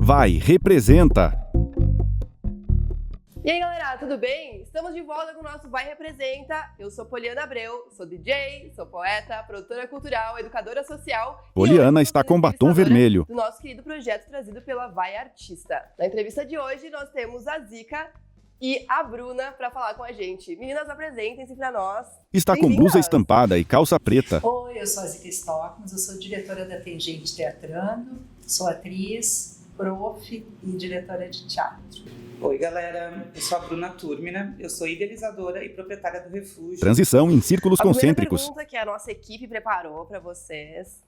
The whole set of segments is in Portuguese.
Vai, representa! E aí, galera, tudo bem? Estamos de volta com o nosso Vai Representa. Eu sou Poliana Abreu, sou DJ, sou poeta, produtora cultural, educadora social. Poliana está com batom vermelho. Do nosso querido projeto trazido pela Vai Artista. Na entrevista de hoje, nós temos a Zica e a Bruna para falar com a gente. Meninas, apresentem-se para nós. Está com blusa estampada e calça preta. Oi, eu sou a Zica Stockmans, eu sou diretora da Tangente Teatrando, sou atriz, prof e diretora de teatro. Oi, galera, eu sou a Bruna Turmina, eu sou idealizadora e proprietária do Refúgio. Transição em círculos concêntricos. A primeira pergunta que a nossa equipe preparou para vocês,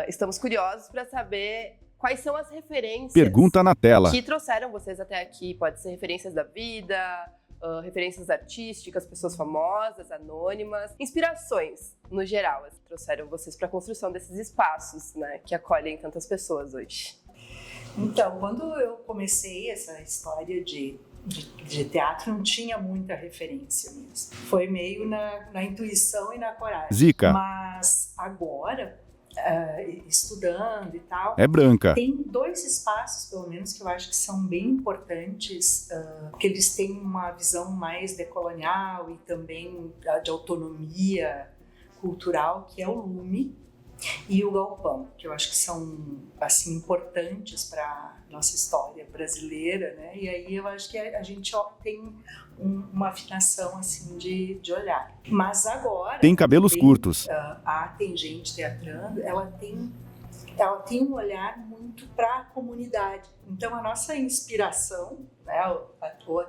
estamos curiosos para saber quais são as referências Pergunta na tela. Que trouxeram vocês até aqui. Pode ser referências da vida, referências artísticas, pessoas famosas, anônimas, inspirações no geral, trouxeram vocês para a construção desses espaços, né, que acolhem tantas pessoas hoje. Então, quando eu comecei essa história de teatro, não tinha muita referência mesmo. Foi meio na intuição e na coragem. Zica. Mas agora, estudando e tal... É branca. Tem dois espaços, pelo menos, que eu acho que são bem importantes, porque eles têm uma visão mais decolonial e também de autonomia cultural, que é o Lume e o Galpão, que eu acho que são assim importantes para a nossa história brasileira, né? E aí eu acho que a gente tem uma afinação assim de olhar. Mas agora tem cabelos curtos. A Tangente Teatrando, ela tem um olhar muito para a comunidade. Então a nossa inspiração, né,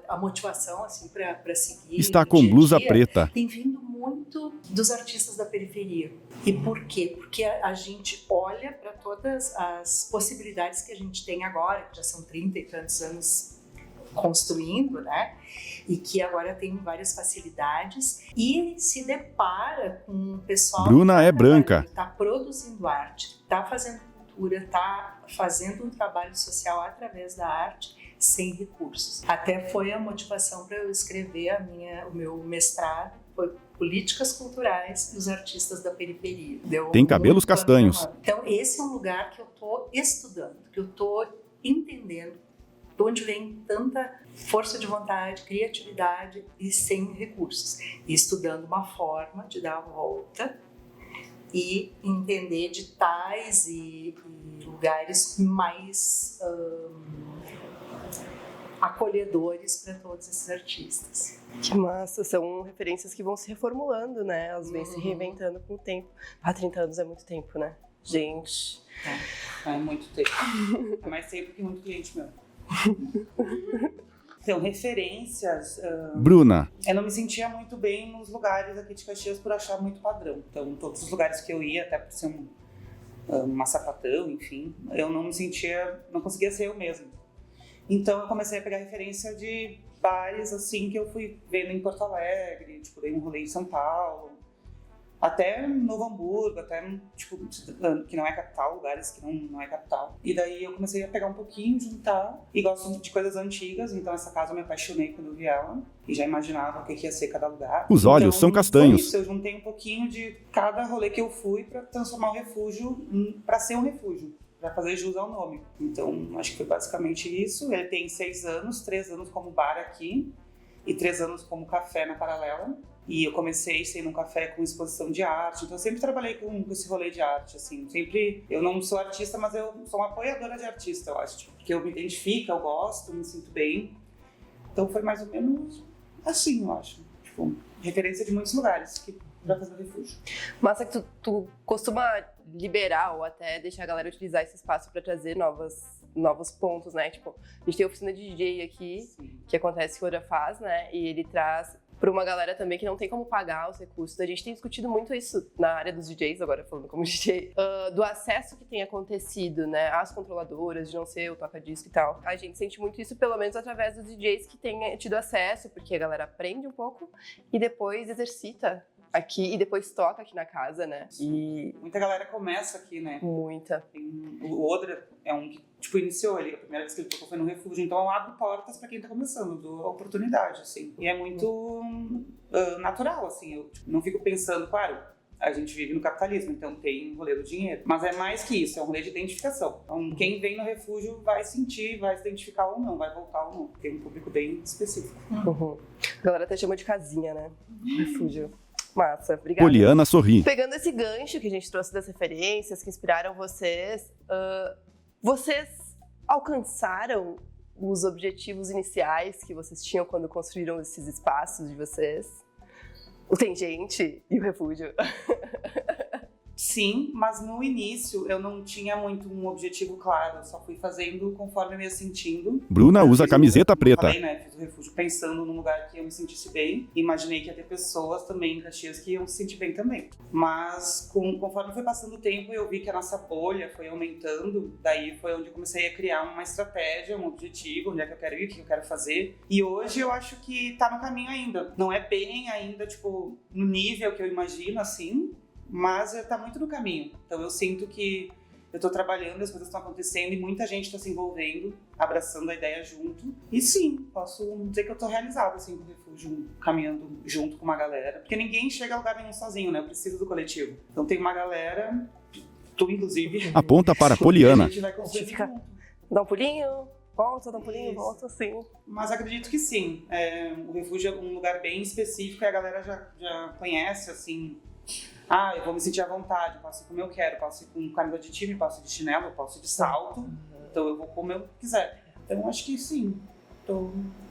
a motivação assim para seguir está com blusa preta. Tem vindo muito dos artistas da periferia. E por quê? Porque a gente olha para todas as possibilidades que a gente tem agora, que já são 30 e tantos anos construindo, né? E que agora tem várias facilidades, e se depara com um pessoal Bruna é branca. Está produzindo arte, está fazendo cultura, está fazendo um trabalho social através da arte, sem recursos. Até foi a motivação para eu escrever o meu mestrado, foi Políticas Culturais dos Artistas da Periferia. Tem cabelos castanhos. Então esse é um lugar que eu estou estudando, que eu estou entendendo de onde vem tanta força de vontade, criatividade e sem recursos. E estudando uma forma de dar a volta e entender editais e lugares mais acolhedores para todos esses artistas. Que massa, são referências que vão se reformulando, né? Elas vêm se reinventando com o tempo. 30 anos é muito tempo, né? Gente. É muito tempo. É mais tempo que muito cliente meu. Então, referências... Bruna. Eu não me sentia muito bem nos lugares aqui de Caxias por achar muito padrão. Então, todos os lugares que eu ia, até por ser uma sapatão, enfim, eu não me sentia... Não conseguia ser eu mesma. Então, eu comecei a pegar referência de bares, assim, que eu fui vendo em Porto Alegre, tipo, dei um rolê em São Paulo, até Novo Hamburgo, até, tipo, que não é capital, lugares que não é capital. E daí eu comecei a pegar um pouquinho, juntar, e gosto de coisas antigas, então essa casa eu me apaixonei quando eu vi ela, e já imaginava o que ia ser cada lugar. Os olhos são castanhos. Isso, eu juntei um pouquinho de cada rolê que eu fui para transformar o refúgio, para ser um refúgio, para fazer jus ao nome. Então, acho que foi basicamente isso. Ele tem 6 anos, 3 anos como bar aqui, e 3 anos como café na Paralela. E eu comecei sendo um café com exposição de arte, então eu sempre trabalhei com esse rolê de arte, assim. Sempre, eu não sou artista, mas eu sou uma apoiadora de artista, eu acho, tipo, porque eu me identifico, eu gosto, me sinto bem. Então foi mais ou menos assim, eu acho. Tipo, referência de muitos lugares para fazer o refúgio. Massa que tu costuma liberar ou até deixar a galera utilizar esse espaço para trazer novos pontos, né? Tipo, a gente tem a oficina de DJ aqui, sim, que acontece que o Ora faz, né? E ele traz para uma galera também que não tem como pagar os recursos. A gente tem discutido muito isso na área dos DJs, agora falando como DJ, do acesso que tem acontecido, né, às controladoras, de não ser o toca-disco e tal. A gente sente muito isso, pelo menos através dos DJs que têm tido acesso, porque a galera aprende um pouco e depois exercita aqui e depois toca aqui na casa, né? E muita galera começa aqui, né? Muita. O Odra é um que, tipo, iniciou ele, a primeira vez que ele tocou foi no refúgio, então eu abro portas pra quem tá começando, dou oportunidade, assim. E é muito natural, assim, eu tipo, não fico pensando, claro, a gente vive no capitalismo, então tem um rolê do dinheiro. Mas é mais que isso, é um rolê de identificação. Então, quem vem no refúgio vai sentir, vai se identificar ou não, vai voltar ou não. Tem um público bem específico. Uhum. A galera até chama de casinha, né? Refúgio. Massa, obrigada. Poliana sorri. Pegando esse gancho que a gente trouxe das referências que inspiraram vocês, vocês alcançaram os objetivos iniciais que vocês tinham quando construíram esses espaços de vocês? O Tem Gente e o Refúgio. Sim, mas no início eu não tinha muito um objetivo claro, eu só fui fazendo conforme eu ia sentindo. Bruna Eu usa fiz camiseta como eu preta. falei, né? Fiz o refúgio pensando num lugar que eu me sentisse bem. Imaginei que ia ter pessoas também em Caxias que iam se sentir bem também. Mas conforme foi passando o tempo, eu vi que a nossa bolha foi aumentando. Daí foi onde eu comecei a criar uma estratégia, um objetivo, onde é que eu quero ir, o que eu quero fazer. E hoje eu acho que tá no caminho ainda. Não é bem ainda, tipo, no nível que eu imagino, assim, mas tá muito no caminho. Então eu sinto que eu tô trabalhando, as coisas estão acontecendo e muita gente tá se envolvendo, abraçando a ideia junto. E sim, posso dizer que eu tô realizada, assim, com o refúgio, caminhando junto com uma galera. Porque ninguém chega a lugar nenhum sozinho, né? Eu preciso do coletivo. Então tem uma galera, tu inclusive, Aponta para que a Poliana. gente vai construir Fica- junto. Dá um pulinho, volta, dá um pulinho, Isso. volta, assim. Mas acredito que sim. O refúgio é um lugar bem específico e a galera já conhece, assim. Ah, eu vou me sentir à vontade, eu posso ir como eu quero, posso ir com camisa de time, posso ir de chinelo, posso ir de salto. Então eu vou como eu quiser. Então acho que sim,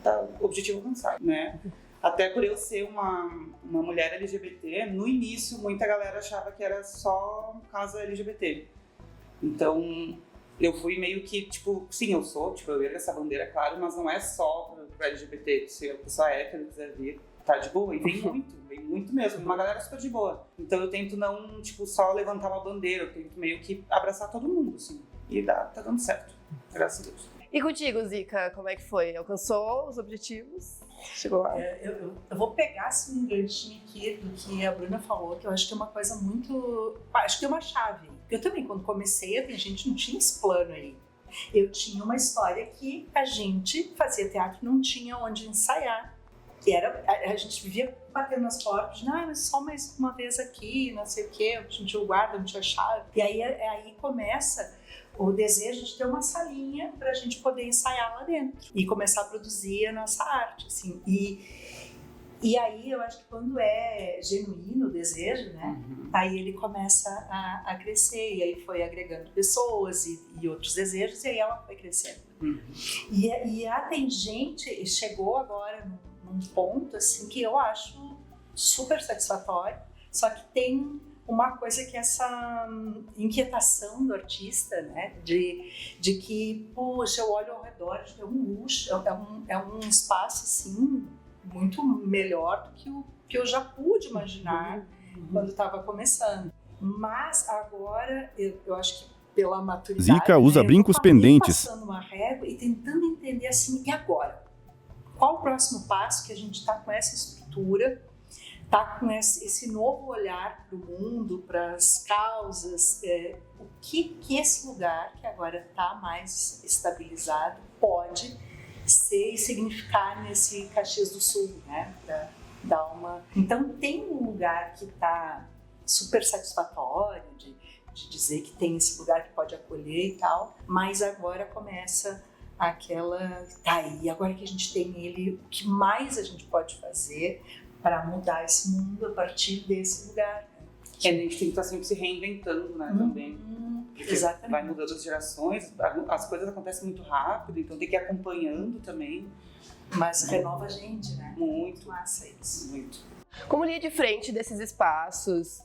tá objetivo alcançado, né? Até por eu ser uma mulher LGBT, no início muita galera achava que era só casa LGBT. Então eu fui meio que, tipo, sim, eu sou, tipo, eu ergo essa bandeira, claro, mas não é só pra LGBT. Se a pessoa hétero quiser vir, tá de boa. E vem muito mesmo. Uma galera super de boa. Então eu tento não, tipo, só levantar uma bandeira, eu tento meio que abraçar todo mundo, assim. E tá dando certo, graças a Deus. E contigo, Zica, como é que foi? Alcançou os objetivos? Chegou lá? Eu vou pegar assim, um ganchinho aqui do que a Bruna falou, que eu acho que é uma coisa muito... Acho que é uma chave. Eu também, quando comecei, a gente não tinha esse plano aí. Eu tinha uma história que a gente fazia teatro e não tinha onde ensaiar. Que era, a gente vivia batendo nas portas, mas só mais uma vez aqui, não sei o quê, não tinha o guarda, não tinha chave. E aí começa o desejo de ter uma salinha para a gente poder ensaiar lá dentro e começar a produzir a nossa arte, assim. E aí eu acho que quando é genuíno o desejo, né, aí ele começa a crescer, e aí foi agregando pessoas e outros desejos, e aí ela foi crescendo. E Tem Gente chegou agora num ponto assim que eu acho super satisfatório, só que tem uma coisa que é essa inquietação do artista, né, de que, poxa, eu olho ao redor, é um luxo, é um espaço assim muito melhor do que o que eu já pude imaginar quando estava começando. Mas agora eu acho que pela maturidade, Zica usa brincos pendentes. passando uma régua e tentando entender assim, e agora? Qual o próximo passo que a gente está com essa estrutura, está com esse novo olhar para o mundo, para as causas, o que esse lugar que agora está mais estabilizado pode ser e significar nesse Caxias do Sul, né? Para dar uma... Então tem um lugar que está super satisfatório de dizer que tem esse lugar que pode acolher e tal, mas agora começa aquela... Tá aí, agora que a gente tem ele, o que mais a gente pode fazer para mudar esse mundo a partir desse lugar? A gente tem que estar sempre se reinventando, né, também. Porque Exatamente. vai mudando as gerações, as coisas acontecem muito rápido, então tem que ir acompanhando também. Mas renova a gente, né? Muito, Massa isso. muito. Como linha de frente desses espaços,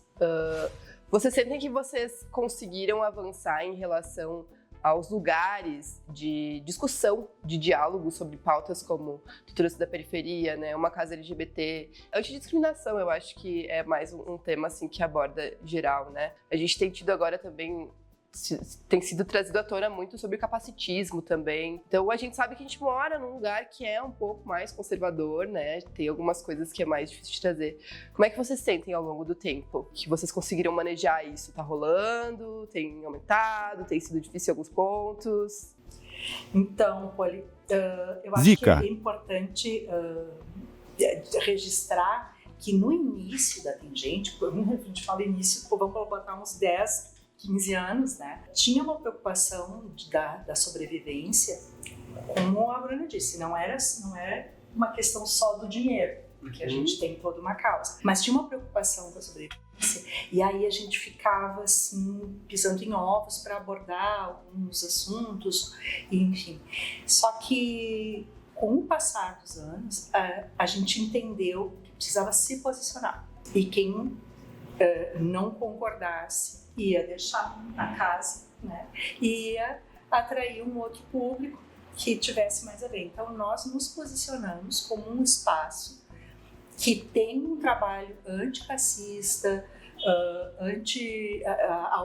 vocês sentem que vocês conseguiram avançar em relação aos lugares de discussão, de diálogo sobre pautas como tu trouxe da periferia, né, uma casa LGBT, antidiscriminação, eu acho que é mais um tema assim que aborda geral, né? A gente tem tido agora também tem sido trazido à tona muito sobre capacitismo também. Então a gente sabe que a gente mora num lugar que é um pouco mais conservador, né? Tem algumas coisas que é mais difícil de trazer. Como é que vocês sentem ao longo do tempo? Que vocês conseguiram manejar isso? Tá rolando? Tem aumentado? Tem sido difícil em alguns pontos? Então, Poli, eu acho Zica. que é importante registrar que no início da Tangente, a gente fala início, vamos botar uns 10, 15 anos, né? Tinha uma preocupação da sobrevivência, como a Bruna disse, não era uma questão só do dinheiro, porque a gente tem toda uma causa, mas tinha uma preocupação com a sobrevivência, e aí a gente ficava assim, pisando em ovos para abordar alguns assuntos, enfim. Só que com o passar dos anos, a gente entendeu que precisava se posicionar, e quem não concordasse ia deixar a casa, né? Ia atrair um outro público que tivesse mais a ver. Então nós nos posicionamos como um espaço que tem um trabalho antirracista, a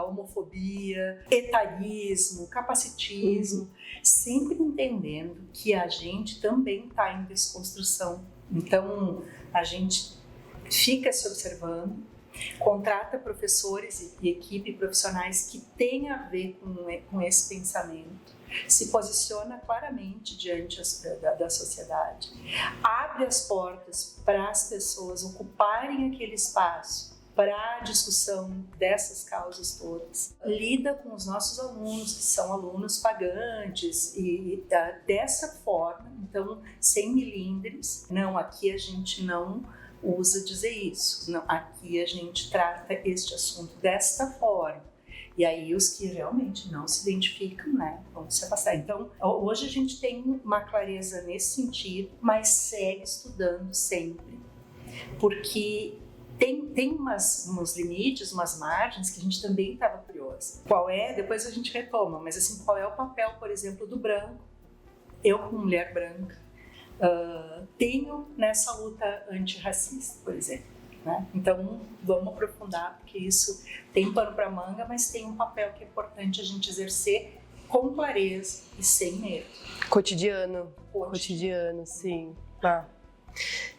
homofobia, etarismo, capacitismo, sempre entendendo que a gente também está em desconstrução. Então a gente fica se observando, contrata professores e equipe profissionais que têm a ver com esse pensamento, se posiciona claramente diante da sociedade, abre as portas para as pessoas ocuparem aquele espaço para a discussão dessas causas todas, lida com os nossos alunos, que são alunos pagantes, e dessa forma, então, sem milindres. Não, aqui a gente não usa dizer isso, não, aqui a gente trata este assunto desta forma. E aí os que realmente não se identificam, né, vão se afastar. Então, hoje a gente tem uma clareza nesse sentido, mas segue estudando sempre, porque tem uns limites, umas margens que a gente também estava curiosa. Qual é? Depois a gente retoma, mas assim, qual é o papel, por exemplo, do branco? Eu, como mulher branca, tenho nessa luta antirracista, por exemplo, né? Então, vamos aprofundar, porque isso tem pano para manga, mas tem um papel que é importante a gente exercer com clareza e sem medo. Cotidiano, sim.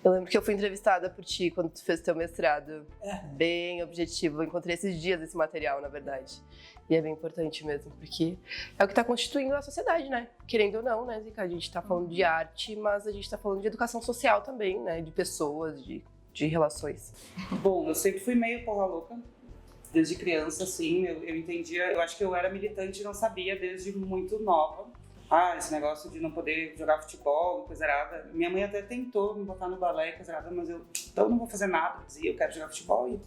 Eu lembro que eu fui entrevistada por ti quando tu fez teu mestrado. Bem objetivo. Eu encontrei esses dias esse material, na verdade. E é bem importante mesmo, porque é o que está constituindo a sociedade, né? Querendo ou não, né, Zica? A gente está falando de arte, mas a gente está falando de educação social também, né? De pessoas, de relações. Bom, eu sempre fui meio porra louca. Desde criança, assim, eu entendia... Eu acho que eu era militante e não sabia desde muito nova. Esse negócio de não poder jogar futebol, coisa errada. Minha mãe até tentou me botar no balé, coisa errada, mas então não vou fazer nada. Eu dizia, eu quero jogar futebol e,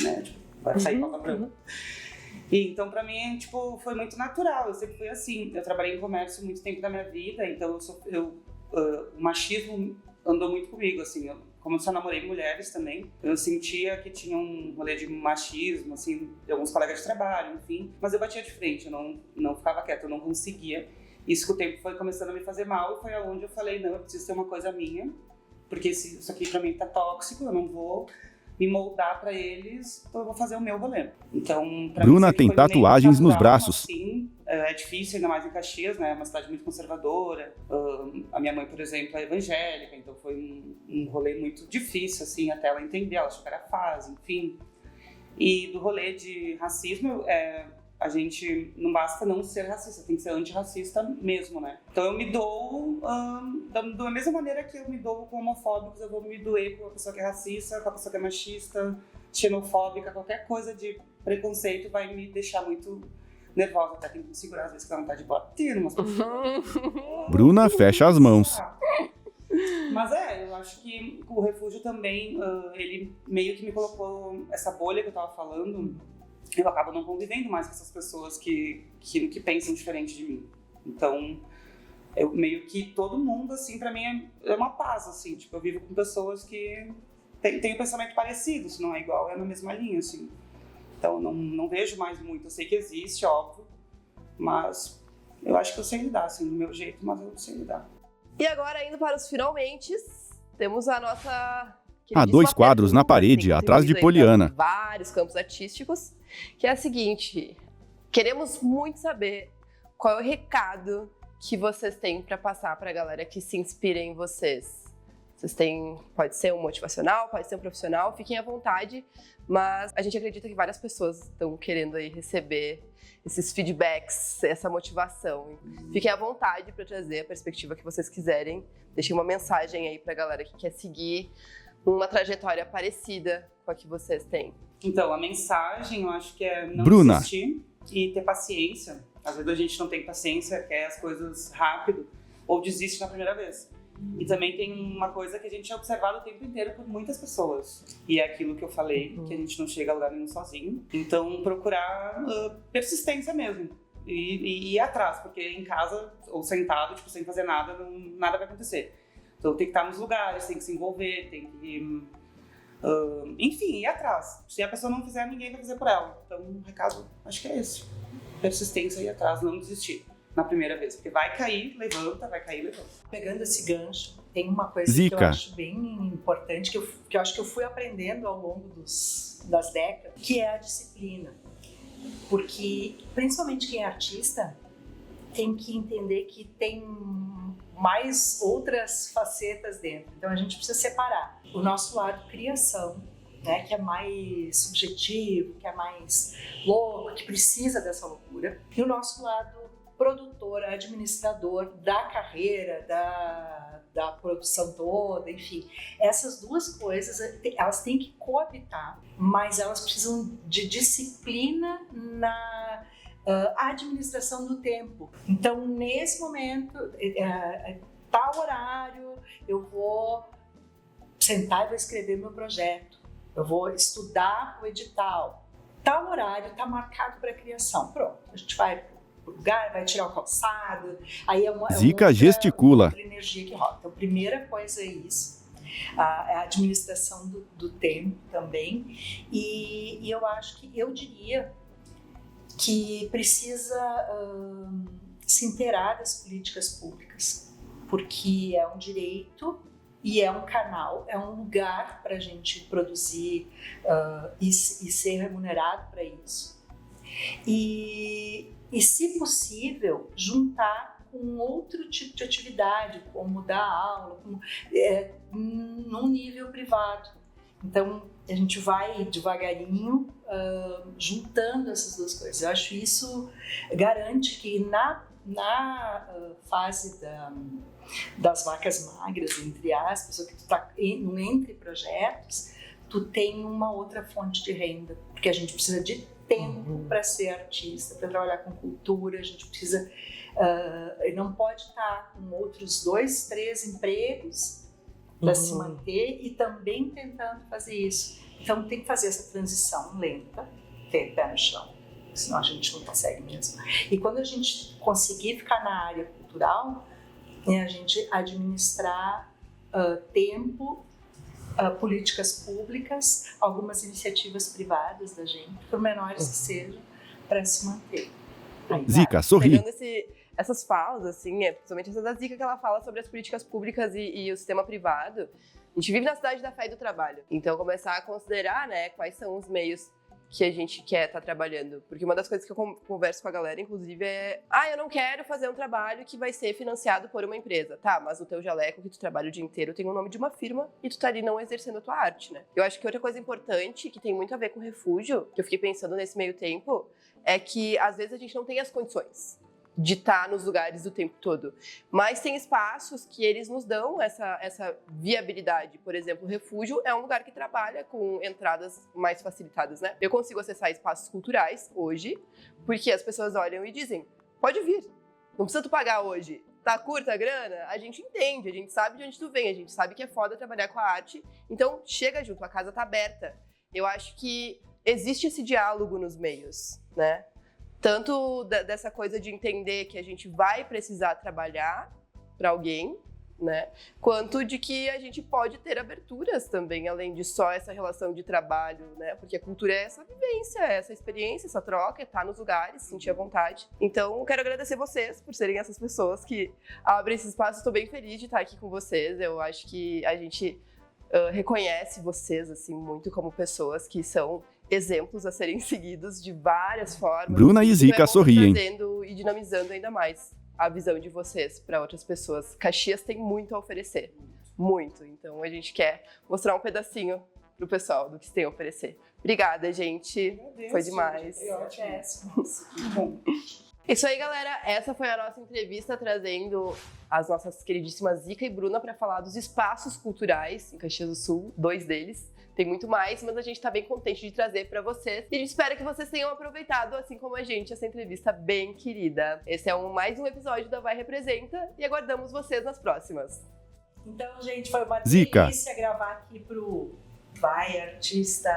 né, tipo, vai sair pauta branca. E então, pra mim, tipo, foi muito natural. Eu sempre fui assim. Eu trabalhei em comércio muito tempo da minha vida, então o machismo andou muito comigo, assim. Como eu só namorei mulheres também, eu sentia que tinha um rolê de machismo, assim, de alguns colegas de trabalho, enfim. Mas eu batia de frente, eu não ficava quieta, eu não conseguia. Isso com o tempo foi começando a me fazer mal, e foi aonde eu falei, não, eu preciso ter uma coisa minha, porque isso aqui pra mim tá tóxico, eu não vou me moldar pra eles, então eu vou fazer o meu rolê. Então, pra Bruna mim, tem tatuagens nos braços. Assim, é difícil, ainda mais em Caxias, né? É uma cidade muito conservadora. A minha mãe, por exemplo, é evangélica, então foi um rolê muito difícil, assim, até ela entender, ela achou que era fase, enfim. E do rolê de racismo, a gente não basta não ser racista, tem que ser antirracista mesmo, né? Então eu me dou da mesma maneira que eu me dou com homofóbicos, eu vou me doer com a pessoa que é racista, com a pessoa que é machista, xenofóbica, qualquer coisa de preconceito vai me deixar muito nervosa, até tenho que me segurar às vezes que dá vontade de bater umas pessoas. Bruna fecha as mãos. Mas eu acho que o refúgio também, ele meio que me colocou essa bolha que eu tava falando. Eu acabo não convivendo mais com essas pessoas que pensam diferente de mim. Então, eu meio que todo mundo, assim, pra mim é uma paz, assim. Tipo, eu vivo com pessoas que têm um pensamento parecido, se não é igual, é na mesma linha, assim. Então, não vejo mais muito. Eu sei que existe, óbvio, mas eu acho que eu sei lidar, assim, do meu jeito, mas eu sei lidar. E agora, indo para os finalmente, temos a nossa... Há 2 quadros na parede, atrás de Poliana. Vários campos artísticos, que é a seguinte: queremos muito saber qual é o recado que vocês têm para passar para a galera que se inspira em vocês. Vocês têm, pode ser um motivacional, pode ser um profissional, fiquem à vontade, mas a gente acredita que várias pessoas estão querendo aí receber esses feedbacks, essa motivação. Fiquem à vontade para trazer a perspectiva que vocês quiserem. Deixem uma mensagem aí para a galera que quer seguir uma trajetória parecida com a que vocês têm? Então, a mensagem, eu acho que é não Bruna. desistir e ter paciência. Às vezes a gente não tem paciência, quer as coisas rápido ou desiste na primeira vez. E também tem uma coisa que a gente é observado o tempo inteiro por muitas pessoas. E é aquilo que eu falei, que a gente não chega a lugar nenhum sozinho. Então, procurar persistência mesmo. E ir atrás, porque em casa, ou sentado, tipo, sem fazer nada, nada vai acontecer. Então tem que estar nos lugares, tem que se envolver, tem que... enfim, ir atrás. Se a pessoa não fizer, ninguém vai fazer por ela. Então o recado, acho que é esse. Persistência, ir atrás, não desistir na primeira vez. Porque vai cair, levanta, vai cair, levanta. Pegando esse gancho, tem uma coisa Zica. que eu acho bem importante, que eu acho que eu fui aprendendo ao longo das décadas, que é a disciplina. Porque, principalmente quem é artista, tem que entender que tem mais outras facetas dentro. Então a gente precisa separar o nosso lado criação, né, que é mais subjetivo, que é mais louco, que precisa dessa loucura, e o nosso lado produtor, administrador da carreira, da produção toda, enfim. Essas duas coisas, elas têm que coabitar, mas elas precisam de disciplina na administração do tempo. Então, nesse momento, tal horário, eu vou sentar e vou escrever meu projeto, eu vou estudar o edital. Tal horário está marcado para criação. Pronto, a gente vai pro lugar, vai tirar o calçado, aí Zica gesticula. outra energia que rola. Então, a primeira coisa é isso, a administração do tempo também, e eu acho que, eu diria que precisa se inteirar das políticas públicas, porque é um direito e é um canal, é um lugar para a gente produzir e ser remunerado para isso. E, se possível, juntar com outro tipo de atividade, como dar aula, num nível privado. Então, a gente vai devagarinho juntando essas duas coisas. Eu acho isso garante que na fase das vacas magras, entre aspas, ou que tu está entre projetos, tu tem uma outra fonte de renda, porque a gente precisa de tempo para ser artista, para trabalhar com cultura, a gente precisa, não pode estar com outros 2, 3 empregos para se manter e também tentando fazer isso. Então tem que fazer essa transição lenta, ter pé no chão, senão a gente não consegue mesmo. E quando a gente conseguir ficar na área cultural, a gente administrar tempo, políticas públicas, algumas iniciativas privadas da gente, por menores que sejam, para se manter. Zica, sorri. Pegando essas falas, assim, principalmente essa da Zica que ela fala sobre as políticas públicas e o sistema privado, a gente vive na cidade da fé e do trabalho. Então, começar a considerar, né, quais são os meios que a gente quer estar trabalhando. Porque uma das coisas que eu converso com a galera, inclusive, é eu não quero fazer um trabalho que vai ser financiado por uma empresa. Tá, mas o teu jaleco que tu trabalha o dia inteiro tem o nome de uma firma e tu tá ali não exercendo a tua arte, né? Eu acho que outra coisa importante, que tem muito a ver com refúgio, que eu fiquei pensando nesse meio tempo, é que às vezes a gente não tem as condições de estar nos lugares o tempo todo. Mas tem espaços que eles nos dão essa viabilidade. Por exemplo, o refúgio é um lugar que trabalha com entradas mais facilitadas, né? Eu consigo acessar espaços culturais hoje, porque as pessoas olham e dizem, pode vir, não precisa tu pagar hoje. Tá curta a grana? A gente entende, a gente sabe de onde tu vem, a gente sabe que é foda trabalhar com a arte, então chega junto, a casa tá aberta. Eu acho que existe esse diálogo nos meios, né? Tanto dessa coisa de entender que a gente vai precisar trabalhar para alguém, né? Quanto de que a gente pode ter aberturas também, além de só essa relação de trabalho, né? Porque a cultura é essa vivência, é essa experiência, essa troca, é estar nos lugares, sentir a vontade. Então, quero agradecer vocês por serem essas pessoas que abrem esse espaço. Estou bem feliz de estar aqui com vocês. Eu acho que a gente reconhece vocês, assim, muito como pessoas que são exemplos a serem seguidos de várias formas. Bruna e Zica sorriem. Trazendo e dinamizando ainda mais a visão de vocês para outras pessoas. Caxias tem muito a oferecer, muito. Então a gente quer mostrar um pedacinho pro pessoal do que tem a oferecer. Obrigada, gente. Foi demais. Foi ótimo. Bom. Isso aí, galera. Essa foi a nossa entrevista trazendo as nossas queridíssimas Zica e Bruna para falar dos espaços culturais em Caxias do Sul, 2 deles. Tem muito mais, mas a gente tá bem contente de trazer para vocês. E a gente espera que vocês tenham aproveitado, assim como a gente, essa entrevista bem querida. Esse é mais um episódio da Vai Representa e aguardamos vocês nas próximas. Então, gente, foi uma Zica. delícia gravar aqui pro Vai Artista.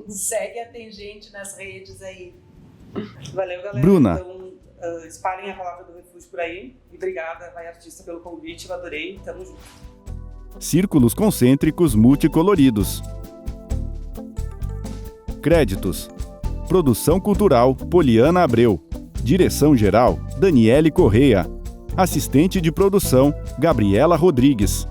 Segue a Tangente nas redes aí. Valeu, galera. Bruna. Então, espalhem a palavra do refúgio por aí. E obrigada, Vai Artista, pelo convite. Eu adorei. Tamo junto. Círculos concêntricos multicoloridos. Créditos: Produção cultural Poliana Abreu. Direção-geral Daniele Correia. Assistente de produção Gabriela Rodrigues.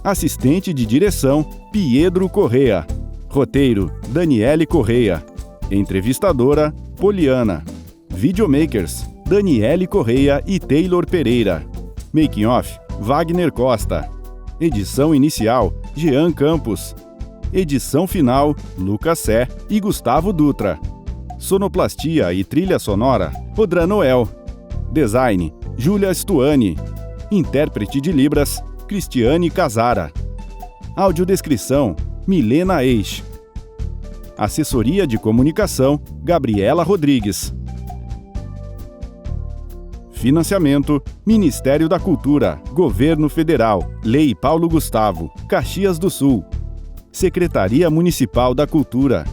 Assistente de direção Piedro Correia. Roteiro Daniele Correia. Entrevistadora Poliana. Videomakers Daniele Correia e Taylor Pereira. Making Off Wagner Costa. Edição inicial Jean Campos. Edição final Lucas Sé e Gustavo Dutra. Sonoplastia e trilha sonora Rodran Noel. Design Júlia Stuani. Intérprete de Libras Cristiane Casara. Audiodescrição Milena Eix. Assessoria de Comunicação Gabriela Rodrigues. Financiamento Ministério da Cultura, Governo Federal, Lei Paulo Gustavo, Caxias do Sul. Secretaria Municipal da Cultura.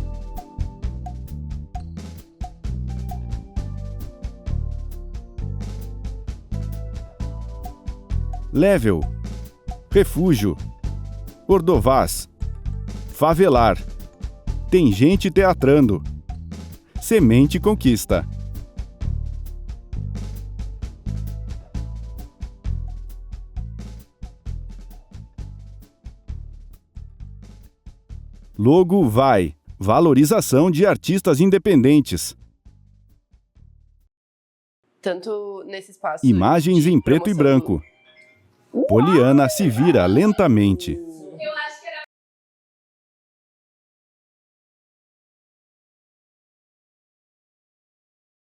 Level, Refúgio, Ordovás, Favelar, Tem Gente Teatrando, Semente Conquista. Logo Vai, valorização de artistas independentes. Tanto nesse espaço Imagens de em preto e promoção branco. Poliana se vira lentamente.